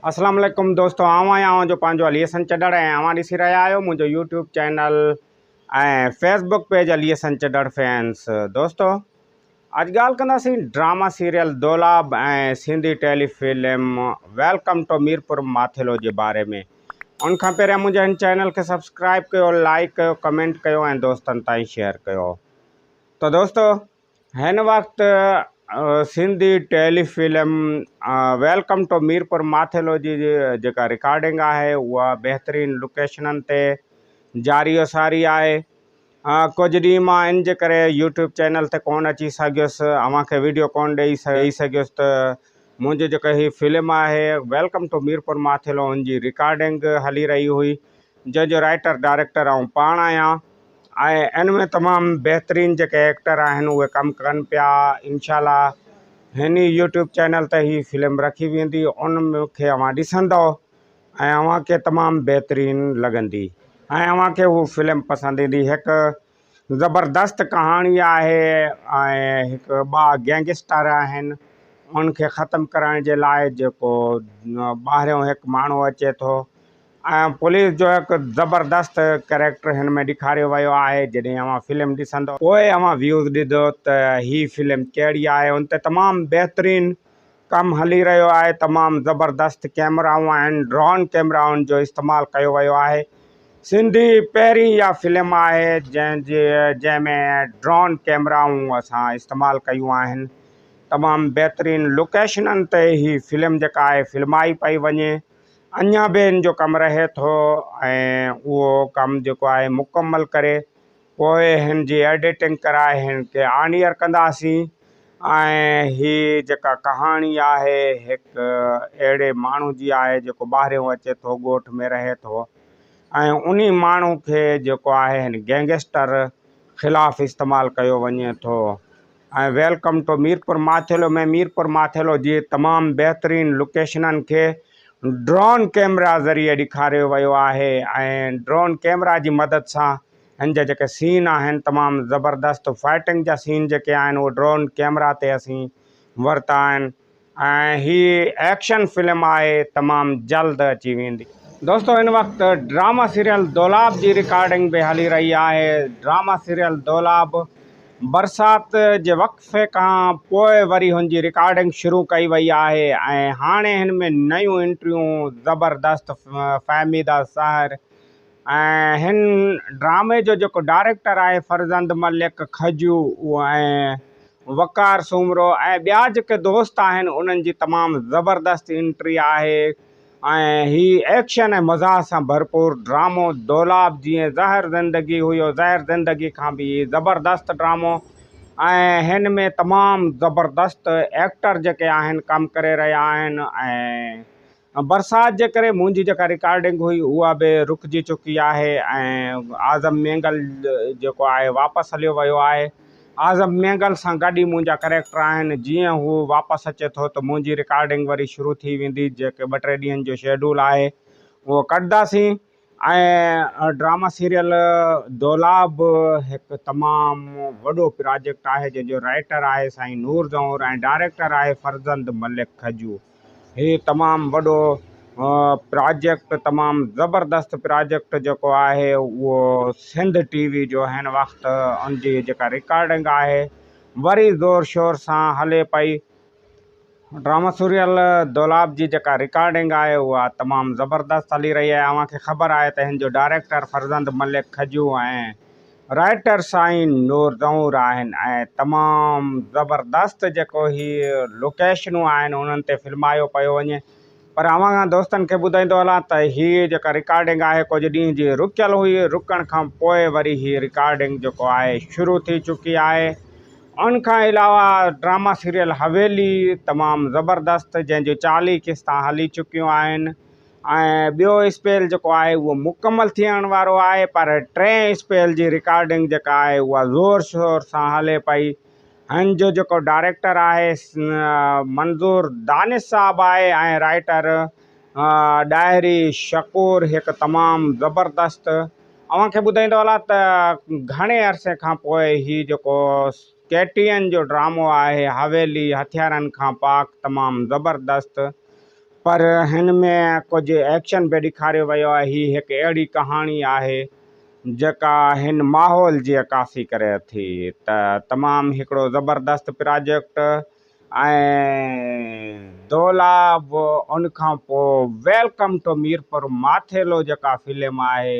अस्सलाम वालेकुम दोस्तों, आवां जो पंहिंजो अलीहसन चढ़ड़ ऐं अवां ॾिसी रहिया आहियो मुंहिंजो यूट्यूब चैनल ऐं Facebook page Ali Hasan Chadhar fans. दोस्तों अॼु ॻाल्हि कंदासीं ड्रामा सीरियल दोलाब ऐं Sindhi telefilm welcome to Mirpur Mathelo जे बारे में। उन खां पहिरियां मुंहिंजे हिन चैनल खे सब्सक्राइब कयो, लाइक कयो, कमेंट कयो ऐं दोस्तनि ताईं शेयर कयो। तो दोस्तों हिन वक़्तु Sindhi telefilm welcome to Mirpur Mathelo जी जेका रिकॉर्डिंग है उहा बहितरीन लोकेशननि ते जारी सारी आहे। कुछ ॾींहं मां इन जे करे यूट्यूब चैनल ते कोन अची सघियुसि, अव्हांखे वीडियो कोन ॾेई सघियुसि त मुंहिंजी जेका हीअ फिल्म आहे वेलकम टू मीरपुर माथेलो उनजी रिकॉर्डिंग हली रही हुई, जंहिंजो राइटर डायरेक्टर आऊं पाण आहियां। इन में तमामु बहितरीन जेके एक्टर आहिनि उहे कमु कनि पिया। इंशाल्लाह हिन यूट्यूब चैनल ते ही फिल्म रखी वेंदी, उन मूंखे अव्हां ॾिसंदव ऐं अव्हांखे तमामु बहितरीन लॻंदी ऐं अव्हांखे उहा फिल्म पसंदि ईंदी। हिकु ज़बरदस्त कहाणी आहे ऐं हिकु ॿ गैंगस्टर आहिनि, उनखे ख़तमु करण जे लाइ जेको ॿाहिरियों हिकु माण्हू अचे थो ऐं पुलिस जो हिकु ज़बरदस्त कैरेक्टर हिन में ॾेखारियो वियो आहे। जॾहिं अव्हां फिल्म ॾिसंदव पोइ अव्हां व्यूज़ ॾिजो त हीअ फिल्म कहिड़ी आहे। उन ते तमामु बहितरीन कमु हली रहियो आहे, तमामु ज़बरदस्त कैमराऊं आहिनि, ड्रोन कैमराउनि जो इस्तेमालु कयो वियो आहे। सिंधी पहिरीं इहा फिल्म आहे जंहिंमें ड्रोन कैमराऊं असां इस्तेमालु कयूं आहिनि। तमामु बहितरीन लोकेशननि ते ही फिल्म जेका आहे फिल्माई पई वञे। अञा बि इन जो कमु रहे थो ऐं उहो कमु जेको आहे मुकमल करे पोइ हिन जी एडिटिंग कराए हिन खे ऑन एयर कंदासीं। ऐं हीअ जेका कहाणी आहे हिकु अहिड़े माण्हू जी आहे जेको ॿाहिरियों अचे थो, ॻोठ में रहे थो ऐं उन माण्हू खे जेको आहे हिन गैंगस्टर ख़िलाफ़ु इस्तेमालु कयो वञे थो। ऐं वेलकम टू मीरपुर माथेलो में मीरपुर माथेलो जी तमामु बहितरीन लोकेशननि खे ड्रोन कैमरा ज़रिए ॾेखारियो वियो आहे ऐं ड्रोन कैमरा जी मदद सां हिन जा जेके सीन आहिनि तमामु ज़बरदस्त फाइटिंग जा सीन जेके आहिनि उहे ड्रोन कैमरा ते असीं वरिता आहिनि ऐं हीअ एक्शन फिल्म आहे, तमामु जल्द अची वेंदी। दोस्तों हिन वक़्तु ड्रामा सीरियल दोलाब जी रिकॉर्डिंग बि हली रही आहे। ड्रामा सीरियल दोलाब बरसाति जे वक़्फ़े खां पोइ वरी हुनजी रिकॉर्डिंग शुरू कई वई आहे ऐं हाणे हिन में नयूं एंट्रियूं ज़बरदस्त फ़हमीदा साहिर ऐं हिन ड्रामे जो जेको डायरेक्टर आहे फरज़ंद मलिक खजू ऐं वकार सूमरो ऐं ॿिया जेके दोस्त आहिनि उन्हनि जी तमामु ज़बरदस्त एंट्री आहे ऐं हीअ एक्शन ऐं मज़ाक़ सां भरपूर ड्रामो दोलाब जीअं ज़हर ज़िंदगी हुयो, ज़हर ज़िंदगी खां बि ज़बरदस्त ड्रामो ऐं हिन में तमामु ज़बरदस्त एक्टर जेके आहिनि कमु करे रहिया आहिनि। ऐं बरसाति जे करे मुंहिंजी जेका रिकॉर्डिंग हुई उहा बि रुकिजी चुकी आहे ऐं आज़म मेंगल जेको आहे वापसि हलियो वियो आहे। आज़म मेंगल सां गॾु ई मुंहिंजा कैरेक्टर आहिनि, जीअं हू वापसि अचे थो त मुंहिंजी रिकॉर्डिंग वरी शुरू थी वेंदी। जेके 2-3 ॾींहंनि जो शेड्यूल आहे उहो कढंदासीं ऐं ड्रामा सीरियल दोलाब हिकु तमामु वॾो प्रोजेक्ट आहे जंहिंजो राइटर आहे साईं नूर ज़हूर ऐं डायरेक्टर आहे फरज़ंद मलिक खजू। हीअ तमामु वॾो प्रोजेक्ट, तमामु ज़बरदस्त प्रोजेक्ट जेको आहे उहो सिंध टीवी जो हिन वक़्तु उनजी जेका रिकॉर्डिंग आहे वरी ज़ोर शोर सां हले पई। ड्रामा सीरियल दोलाब जी जेका रिकॉर्डिंग आहे उहा तमामु ज़बरदस्त हली रही आहे। अव्हांखे ख़बर आहे त हिन जो डायरेक्टर फरज़ंद मलिक खजू ऐं राइटर साईं नूर ज़हूर आहिनि ऐं तमामु ज़बरदस्त जेको हीअ लोकेशनूं आहिनि उन्हनि ते फिल्मायो पियो वञे। पर अव्हां दोस्तनि खे ॿुधाईंदो हलां त हीअ जेका रिकॉर्डिंग आहे कुझु ॾींहं जी रुकियल हुई, रुकण खां पोइ वरी हीअ रिकॉर्डिंग जेको आहे शुरू थी चुकी आहे। उन खां अलावा ड्रामा सीरियल हवेली तमामु ज़बरदस्त जंहिंजो 40 क़िस्तां हली चुकियूं आहिनि ऐं ॿियो स्पेल जेको आहे उहो मुकमल थियण वारो आहे, पर 3 स्पेल जी रिकॉर्डिंग जेका आहे उहा ज़ोर शोर सां हले पई। हिन जो जेको डायरेक्टर आहे मंज़ूर दानिश साहब आहे ऐं राइटर डायरी शकूर हिकु तमामु ज़बरदस्त। अव्हांखे ॿुधाईंदो हलां त घणे अरसे खां पोइ हीउ जेको KTN जो ड्रामो आहे हवेली हथियारनि खां पाक तमामु ज़बरदस्त पर हिन में कुछ एक्शन भी ॾेखारियो वियो आहे। ही हिकु अहिड़ी कहाणी आहे जेका हिन माहौल जी अक्कासी करे थी। त तमामु हिकिड़ो ज़बरदस्त प्रोजेक्ट ऐं दोला उन खां पोइ वेलकम टू मीरपुर माथेलो जेका फिल्म आहे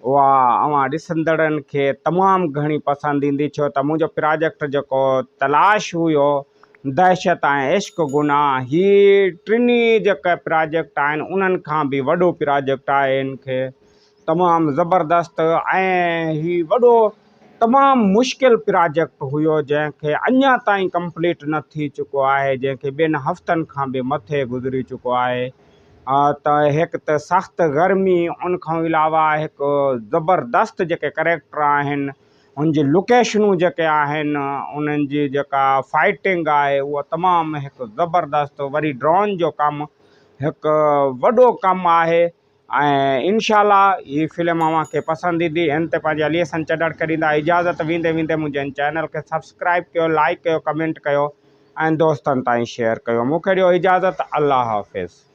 उहा अवां ॾिसंदड़नि खे तमामु घणी पसंदि ईंदी, छो त मुंहिंजो प्रोजेक्ट जेको तलाश हुयो दहशत ऐं इश्क गुनाह, ही टिनी जेके प्रोजेक्ट आहिनि उन्हनि खां बि वॾो प्रोजेक्ट आहे। इनखे तमामु ज़बरदस्त ऐं ही वॾो तमामु मुश्किल प्रोजेक्ट हुयो जंहिंखे अञा ताईं कंप्लीट न थी चुको आहे, जंहिंखे 2 हफ़्तनि खां बि मथे गुज़री चुको आहे। त हिकु त सख़्तु गर्मी, उन खां अलावा हिकु ज़बरदस्त जेके करेक्टर आहिनि, उनजी लोकेशनूं जेके आहिनि, उन्हनि जी जेका फाइटिंग आहे उहा तमामु हिकु ज़बरदस्त, वरी ड्रोन जो कमु हिकु वॾो कमु आहे। ऐं इंशाल्लाह हीअ फिल्म अव्हांखे पसंदि ईंदी। हिन ते पंहिंजे अलीहसन चॾड़ खे ॾींदा इजाज़त। वेंदे वेंदे मुंहिंजे चैनल खे सब्सक्राइब कयो, लाइक कयो, कमेंट कयो ऐं दोस्तनि ताईं शेयर कयो। मूंखे ॾियो इजाज़त। अल्लाह हाफ़िज़।